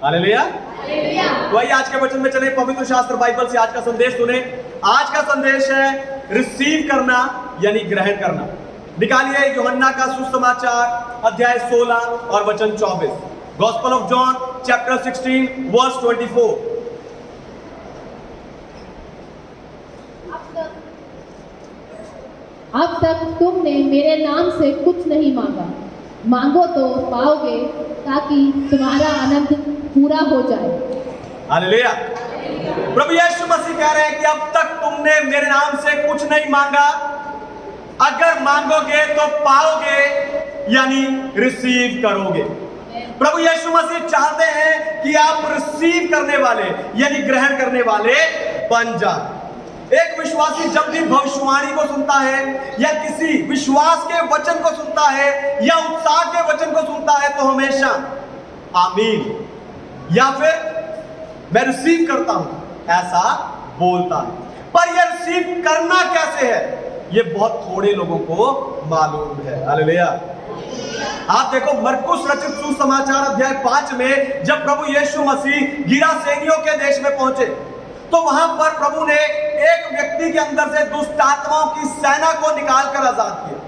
Hallelujah. तो आइए आज के वचन में चले, पवित्र शास्त्र बाइबल से आज का संदेश सुने। आज का संदेश है रिसीव करना यानी ग्रहण करना। निकालिए यूहन्ना का सुसमाचार अध्याय 16 और वचन 24। Gospel of John chapter 16 verse 24। अब तक तुमने मेरे नाम से कुछ नहीं मांगा, मांगो तो पाओगे ताकि तुम्हारा आनंद पूरा हो जाए। हालेलुया। प्रभु यीशु मसीह कह रहे हैं कि अब तक तुमने मेरे नाम से कुछ नहीं मांगा, अगर मांगोगे तो पाओगे यानी रिसीव करोगे। प्रभु यीशु मसीह चाहते हैं कि आप रिसीव करने वाले यानी ग्रहण करने वाले बन जाए। एक विश्वासी जब भी भविष्यवाणी को सुनता है या किसी विश्वास के वचन को सुनता है या उत्साह के वचन को सुनता है तो हमेशा आमीन या फिर मैं रिसीव करता हूं ऐसा बोलता है। पर यह रिसीव करना कैसे है यह बहुत थोड़े लोगों को मालूम है। हालेलुया। आप देखो मरकुस रचित सुसमाचार अध्याय 5 में जब प्रभु यीशु मसीह गिरासेनियों के देश में पहुंचे तो वहां पर प्रभु ने एक व्यक्ति के अंदर से दुष्ट आत्माओं की सेना को निकालकर आजाद किया।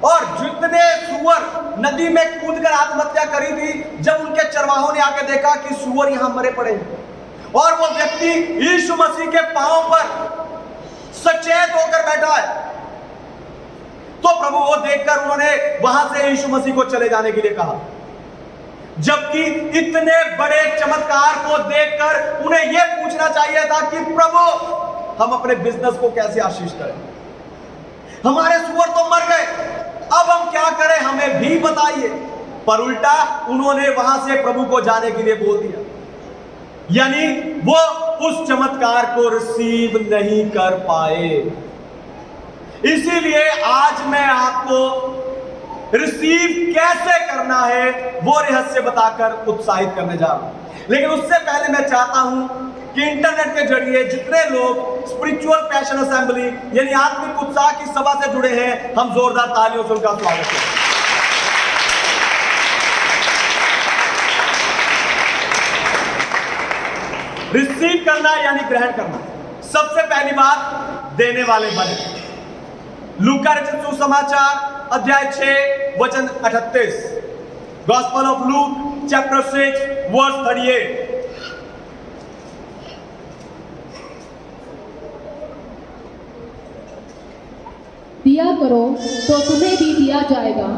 और जितने सुअर नदी में कूदकर आत्महत्या करी थी, जब उनके चरवाहों ने आके देखा कि सुअर यहां मरे पड़े हैं और वो व्यक्ति यीशु मसीह के पांव पर सचेत होकर बैठा है, तो प्रभु वो देखकर उन्होंने वहां से यीशु मसीह को चले जाने के लिए कहा। जबकि इतने बड़े चमत्कार को देखकर उन्हें यह पूछना चाहिए था कि प्रभु हम अपने बिजनेस को कैसे आशीष करें, हमारे सुअर तो मर गए, अब हम क्या करें, हमें भी बताइए। पर उल्टा उन्होंने वहां से प्रभु को जाने के लिए बोल दिया, यानी वो उस चमत्कार को रिसीव नहीं कर पाए। इसीलिए आज मैं आपको रिसीव कैसे करना है वो रहस्य बताकर उत्साहित करने जा रहा हूं। लेकिन उससे पहले मैं चाहता हूं कि इंटरनेट के जरिए जितने लोग स्पिरिचुअल पैशन असेंबली यानी आत्मिक उत्साह की सभा से जुड़े हैं, हम जोरदार तालियों से उनका स्वागत करें। रिसीव करना यानी ग्रहण करना। सबसे पहली बात देने वाले बने। लूका रचित सुसमाचार अध्याय 6 वचन 38। Gospel of Luke chapter 6 verse 38। दिया करो तो तुम्हें भी दिया जाएगा,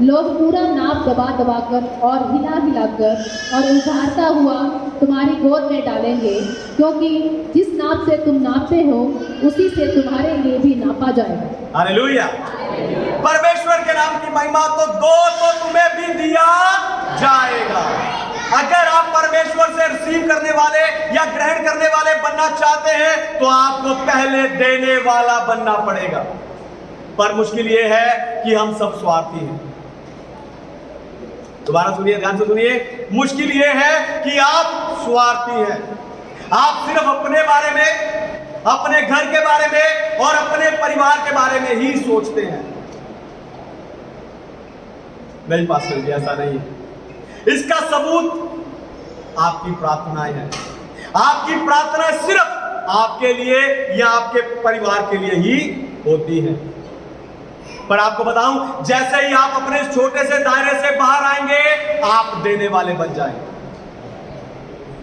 लोग पूरा नाप दबा दबाकर और हिला हिलाकर और उभारता हुआ तुम्हारी गोद में डालेंगे, क्योंकि जिस नाप से तुम नापते हो उसी से तुम्हारे लिए भी नापा जाएगा। हालेलुया। परमेश्वर के नाम की महिमा। तो दो तो तुम्हें भी दिया जाएगा। अगर आप परमेश्वर से रिसीव करने वाले या ग्रहण करने वाले बनना चाहते हैं तो आपको पहले देने वाला बनना पड़ेगा। पर मुश्किल यह है कि हम सब स्वार्थी हैं। दोबारा सुनिए, ध्यान से सुनिए। मुश्किल यह है कि आप स्वार्थी हैं। आप सिर्फ अपने बारे में, अपने घर के बारे में और अपने परिवार के बारे में ही सोचते हैं। नहीं पास्टर जी, ऐसा नहीं है। इसका सबूत आपकी प्रार्थनाएं हैं। आपकी प्रार्थनाएं सिर्फ आपके लिए या आपके परिवार के लिए ही होती हैं। पर आपको बताऊं, जैसे ही आप अपने इस छोटे से दायरे से बाहर आएंगे आप देने वाले बन जाएंगे।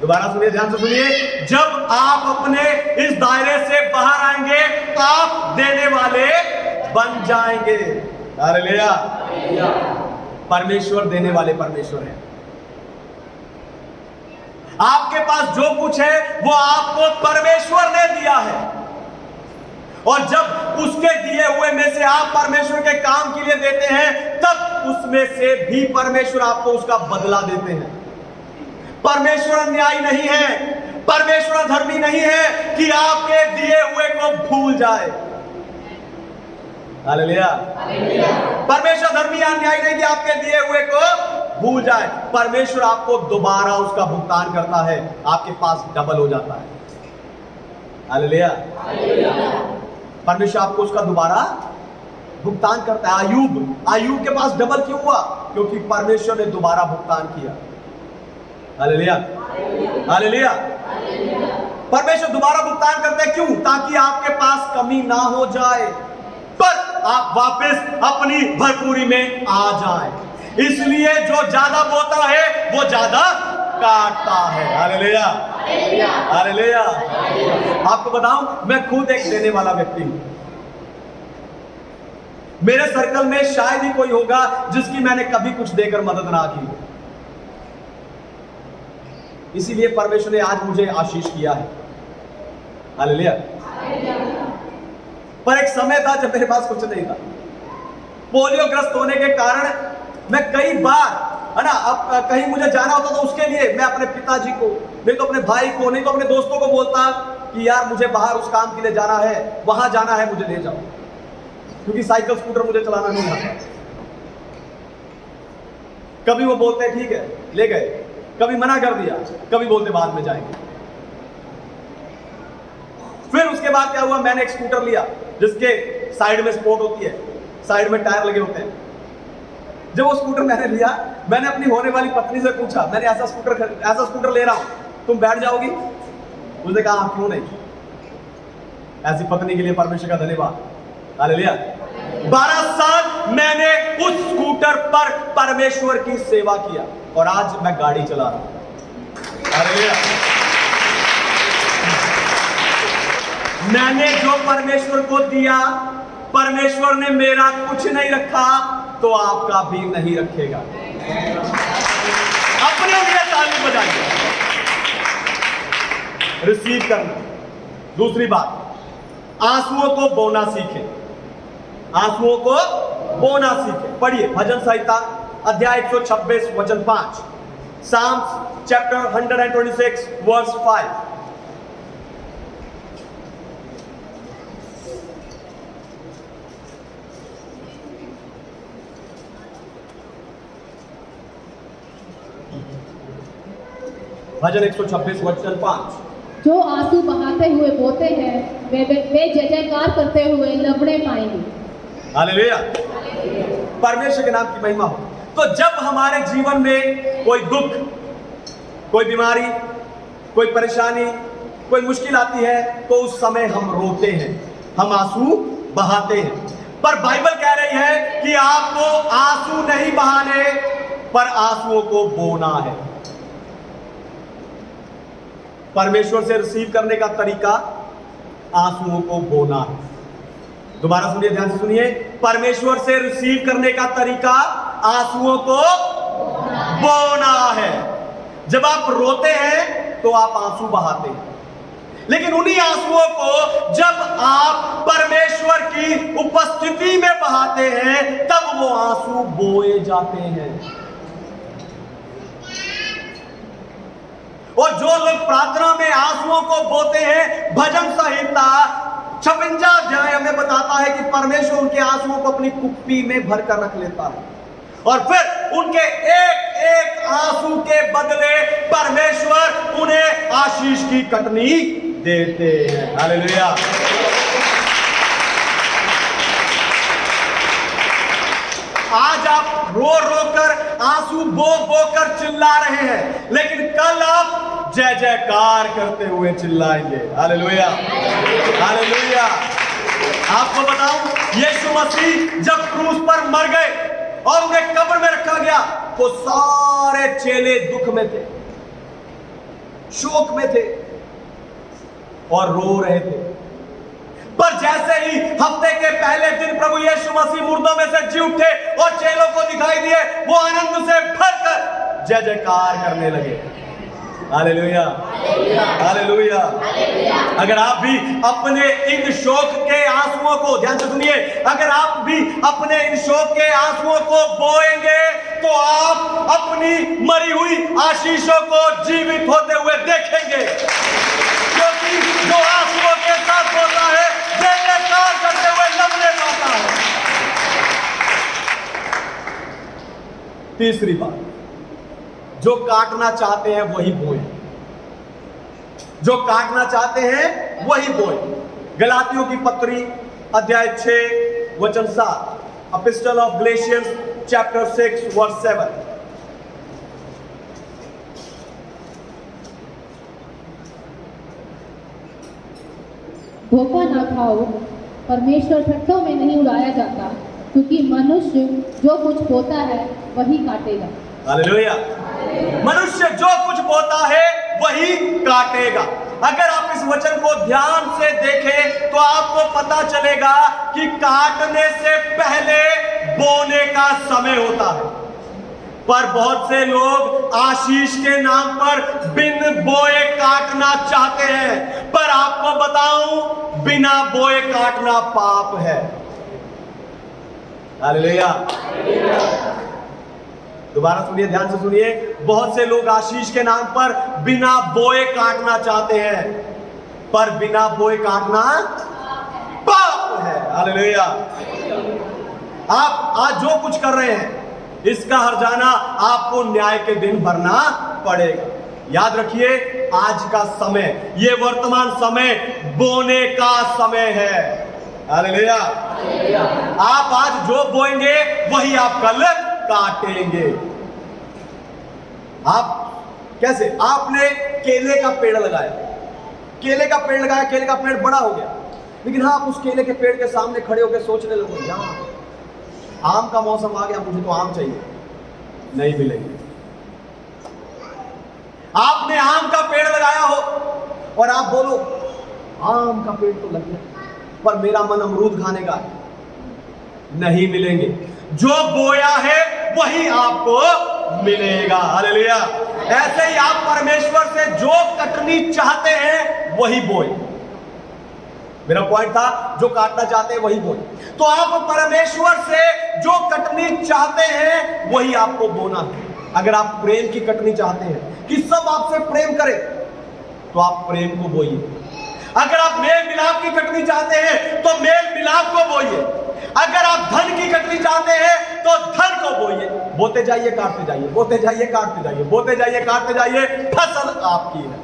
दोबारा सुनिए, ध्यान से सुनिए। जब आप अपने इस दायरे से बाहर आएंगे आप देने वाले बन जाएंगे। हालेलुया। परमेश्वर देने वाले परमेश्वर है। आपके पास जो कुछ है वो आपको परमेश्वर ने दिया है, और जब उसके दिए हुए में से आप परमेश्वर के काम के लिए देते हैं तब उसमें से भी परमेश्वर आपको उसका बदला देते हैं। परमेश्वर अन्यायी नहीं है, परमेश्वर धर्मी नहीं है कि आपके दिए हुए को भूल जाए। हालेलुया। परमेश्वर धर्मी अन्यायी नहीं कि आपके दिए हुए को भूल जाए। परमेश्वर आपको दोबारा उसका भुगतान करता है, आपके पास डबल हो जाता है। हालेलुया। परमेश्वर आपको उसका दोबारा भुगतान करता है। आयूब के पास डबल क्यों हुआ? क्योंकि परमेश्वर ने दोबारा भुगतान किया। Hallelujah, hallelujah. परमेश्वर दोबारा भुगतान करते हैं, क्यों? ताकि आपके पास कमी ना हो जाए, पर आप वापस अपनी भरपूरी में आ जाए। इसलिए जो ज्यादा बोता है वो ज्यादा काटता है। Hallelujah, hallelujah. आपको बताऊं, मैं खुद एक देने वाला व्यक्ति हूं। मेरे सर्कल में शायद ही कोई होगा जिसकी मैंने कभी कुछ देकर मदद ना की। इसीलिए परमेश्वर ने आज मुझे आशीष किया है। हालेलुया। पर एक समय था जब मेरे पास कुछ नहीं था। पोलियो ग्रस्त होने के कारण मैं कई बार, है ना, अब कहीं मुझे जाना होता तो उसके लिए मैं अपने पिताजी को, नहीं तो अपने भाई को, नहीं तो अपने दोस्तों को बोलता कि यार मुझे बाहर उस काम के लिए जाना है, वहां जाना है, मुझे ले जाओ, क्योंकि साइकिल स्कूटर मुझे चलाना नहीं आता। कभी वो बोलते ठीक है, ले गए, कभी मना कर दिया, कभी बोलते बाद में जाएंगे। फिर उसके बाद क्या हुआ, मैंने एक स्कूटर लिया जिसके साइड में स्पोर्ट होती है, साइड में टायर लगे होते हैं। जब वो स्कूटर मैंने लिया, मैंने अपनी होने वाली पत्नी से पूछा, मैंने ऐसा स्कूटर ले रहा हूं, तुम बैठ जाओगी? उसने कहा क्यों नहीं। ऐसी पत्नी के लिए परमेश्वर का धन्यवाद। हालेलुया। 12 साल मैंने उस स्कूटर पर परमेश्वर की सेवा किया और आज मैं गाड़ी चला रहा हूं। हालेलुया। मैंने जो परमेश्वर को दिया, परमेश्वर ने मेरा कुछ नहीं रखा तो आपका भी नहीं रखेगा। अपने लिए ताली बजाइए। रिसीव करना। दूसरी बात, आंसुओं को बोना सीखें। आंसुओं को बोना सीखें। पढ़िए भजन संहिता अध्याय 126 वचन 5, साम्स चैप्टर 126 वर्स 5। भजन 126 वचन 5। जो आंसू बहाते हुए बोते हैं वे जय जयकार करते हुए लबड़े पाएंगे। हालेलुया। परमेश्वर के नाम की महिमा हो। तो जब हमारे जीवन में कोई दुख, कोई बीमारी, कोई परेशानी, कोई मुश्किल आती है तो उस समय हम रोते हैं, हम आंसू बहाते हैं। पर बाइबल कह रही है कि आपको आंसू नहीं बहाने, पर आंसुओं को बोना है। परमेश्वर से रिसीव करने का तरीका आंसुओं को बोना है। दोबारा सुनिए, ध्यान से सुनिए। परमेश्वर से रिसीव करने का तरीका आंसुओं को बोना है। जब आप रोते हैं तो आप आंसू बहाते हैं, लेकिन उन्हीं आंसुओं को जब आप परमेश्वर की उपस्थिति में बहाते हैं तब वो आंसू बोए जाते हैं। और जो लोग प्रार्थना में आंसुओं को बोते हैं, भजन संहिता 56 अध्याय हमें बताता है कि परमेश्वर उनके आंसुओं को अपनी कुप्पी में भरकर रख लेता है और फिर उनके एक एक आंसू के बदले परमेश्वर उन्हें आशीष की कटनी देते हैं। हालेलुया। आज आप रो रो कर, आंसू बो बो कर चिल्ला रहे हैं, लेकिन कल आप जय जयकार करते हुए चिल्लाएंगे। Hallelujah, hallelujah. आपको बताऊं, यीशु मसीह जब क्रूस पर मर गए और उन्हें कब्र में रखा गया तो सारे चेले दुख में थे, शोक में थे और रो रहे थे। पर जैसे ही हफ्ते के पहले दिन प्रभु यीशु मसीह मुर्दों में से जी उठे और चेलों को दिखाई दिए, वो आनंद से भरकर जय जयकार करने लगे। Hallelujah, hallelujah. अगर आप भी अपने इन शोक के आंसुओं को, ध्यान से सुनिए, अगर आप भी अपने इन शोक के आंसुओं को बोएंगे तो आप अपनी मरी हुई आशीषों को जीवित होते हुए देखेंगे, क्योंकि जो आंसुओं के साथ होता है जय जयकार करते हुए लबड़े पाता है। तीसरी बात, जो काटना चाहते हैं वही बोए। जो काटना चाहते हैं वही बोए। गलातियों की पत्री अध्याय 6 वचन 7, Epistle of Galatians chapter 6 verse 7। धोखा न खाओ, परमेश्वर ठट्ठों में नहीं उड़ाया जाता, क्योंकि मनुष्य जो कुछ बोता है वही काटेगा। हालेलुया। मनुष्य जो कुछ बोता है वही काटेगा। अगर आप इस वचन को ध्यान से देखें तो आपको पता चलेगा कि काटने से पहले बोने का समय होता है। पर बहुत से लोग आशीष के नाम पर बिन बोए काटना चाहते हैं, पर आपको बताऊं, बिना बोए काटना पाप है। हालेलुया। दोबारा सुनिए, ध्यान से सुनिए। बहुत से लोग आशीष के नाम पर बिना बोए काटना चाहते हैं, पर बिना बोए काटना पाप है। हालेलुया। आप आज जो कुछ कर रहे हैं इसका हर्जाना आपको न्याय के दिन भरना पड़ेगा। याद रखिए, आज का समय, ये वर्तमान समय बोने का समय है। हालेलुया। आप आज जो बोएंगे वही आप कल काटेंगे। आप कैसे? आपने केले का पेड़ लगाया, केले का पेड़ लगाया, केले का पेड़ बड़ा हो गया, लेकिन हाँ, आप उस केले के पेड़ के सामने खड़े होकर सोचने लगो, यार आम का मौसम आ गया, मुझे तो आम चाहिए, नहीं मिलेंगे। आपने आम का पेड़ लगाया हो और आप बोलो, आम का पेड़ तो लग गया, पर मेरा मन अमरूद खाने का है, नहीं मिलेंगे। जो बोया है वही आपको मिलेगा। हालेलुया। ऐसे ही आप परमेश्वर से जो कटनी चाहते हैं वही बोए। मेरा पॉइंट था, जो काटना चाहते हैं वही बोए। तो आप परमेश्वर से जो कटनी चाहते हैं वही आपको बोना है। अगर आप प्रेम की कटनी चाहते हैं कि सब आपसे प्रेम करें, तो आप प्रेम को बोइए। अगर आप मेल मिलाप की कटनी चाहते हैं तो मेल मिलाप को बोइए। अगर आप धन की कटनी चाहते हैं तो धन को बोइए। बोते जाइए, काटते जाइए, बोते जाइए, काटते जाइए, बोते जाइए, काटते जाइए, फसल आपकी है।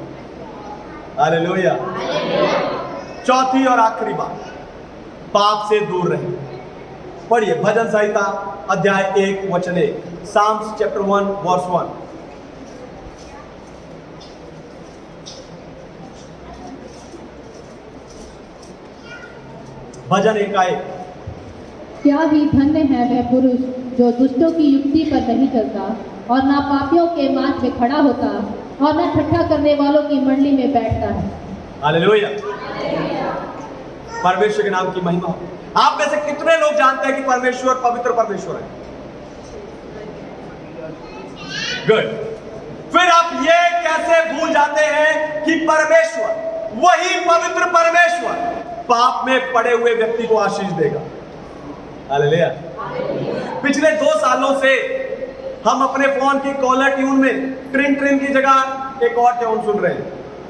हालेलुया। चौथी और आखिरी बात, पाप से दूर रहें। पढ़िए भजन संहिता अध्याय 1 वचन 1, साम्स चैप्टर 1 वर्स 1। भजन 1 का 1। क्या ही धन्य है वह पुरुष जो दुष्टों की युक्ति पर नहीं चलता और ना पापियों के मार्ग में खड़ा होता और ना ठट्ठा करने वालों की मंडली में बैठता है। हालेलुया। परमेश्वर के नाम की महिमा। आप में से कितने लोग जानते हैं कि परमेश्वर पवित्र परमेश्वर है? गुड। फिर आप ये कैसे भूल जाते हैं कि परमेश्वर, वही पवित्र परमेश्वर, पाप में पड़े हुए व्यक्ति को आशीष देगा? हालेलुया। पिछले 2 सालों से हम अपने फोन की कॉलर ट्यून में ट्रिन ट्रिन की जगह एक और ट्यून सुन रहे हैं,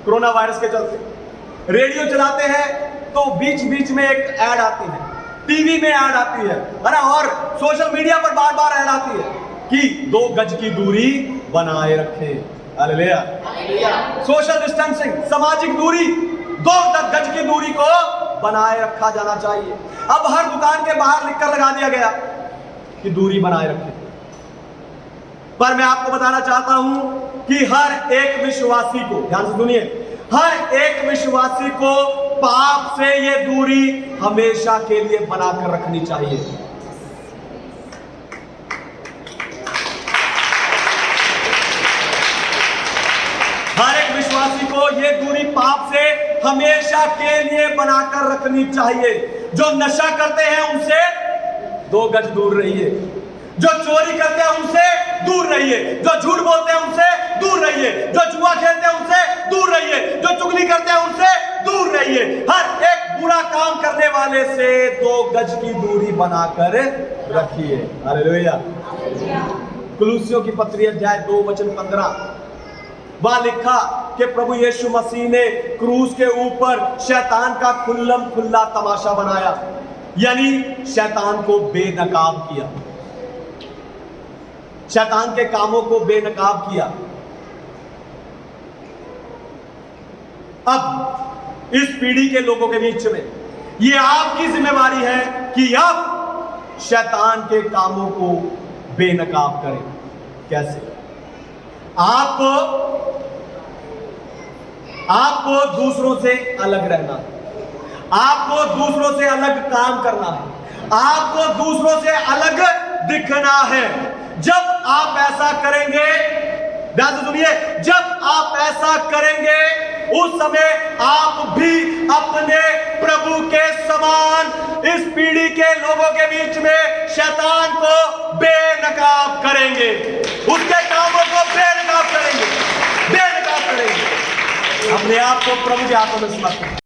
कोरोना वायरस के चलते। रेडियो चलाते हैं तो बीच बीच में एक ऐड आती है, टीवी में ऐड आती है ना, और सोशल मीडिया पर बार बार ऐड आती है कि 2 गज की दूरी बनाए रखें। हालेलुया। सोशल डिस्टेंसिंग, सामाजिक दूरी, 2 गज की दूरी को बनाए रखा जाना चाहिए। अब हर दुकान के बाहर लिखकर लगा दिया गया कि दूरी बनाए रखें। पर मैं आपको बताना चाहता हूं कि हर एक विश्वासी को, ध्यान से सुनिए, हर एक विश्वासी को पाप से ये दूरी हमेशा के लिए बनाकर रखनी चाहिए। हर एक विश्वासी को ये दूरी पाप से हमेशा के लिए बनाकर रखनी चाहिए। जो नशा करते हैं उनसे 2 गज दूर रहिए, जो चोरी करते हैं उनसे दूर रहिए, जो झूठ बोलते हैं उनसे दूर रहिए, जो जुआ खेलते हैं उनसे दूर रहिए, जो चुगली करते हैं उनसे दूर रहिए। हर एक बुरा काम करने वाले से 2 गज की दूरी बनाकर रखिए। हालेलुया। कुलुस्सियों की पत्री अध्याय 2 वचन 15, वहां लिखा कि प्रभु यीशु मसीह ने क्रूस के ऊपर शैतान का खुल्लम खुल्ला तमाशा बनाया, यानी शैतान को बेनकाब किया, शैतान के कामों को बेनकाब किया। अब इस पीढ़ी के लोगों के बीच में यह आपकी जिम्मेवारी है कि आप शैतान के कामों को बेनकाब करें। कैसे? आपको दूसरों से अलग रहना, आपको दूसरों से अलग काम करना है, आपको दूसरों से अलग दिखना है। जब आप ऐसा करेंगे, ध्यान से सुनिए, जब आप ऐसा करेंगे उस समय आप भी अपने प्रभु के समान इस पीढ़ी के लोगों के बीच में शैतान को बेनकाब करेंगे, उसके कामों को बेनकाब करेंगे, बेनकाब करेंगे। अपने आप को प्रभु के हाथों में समर्पित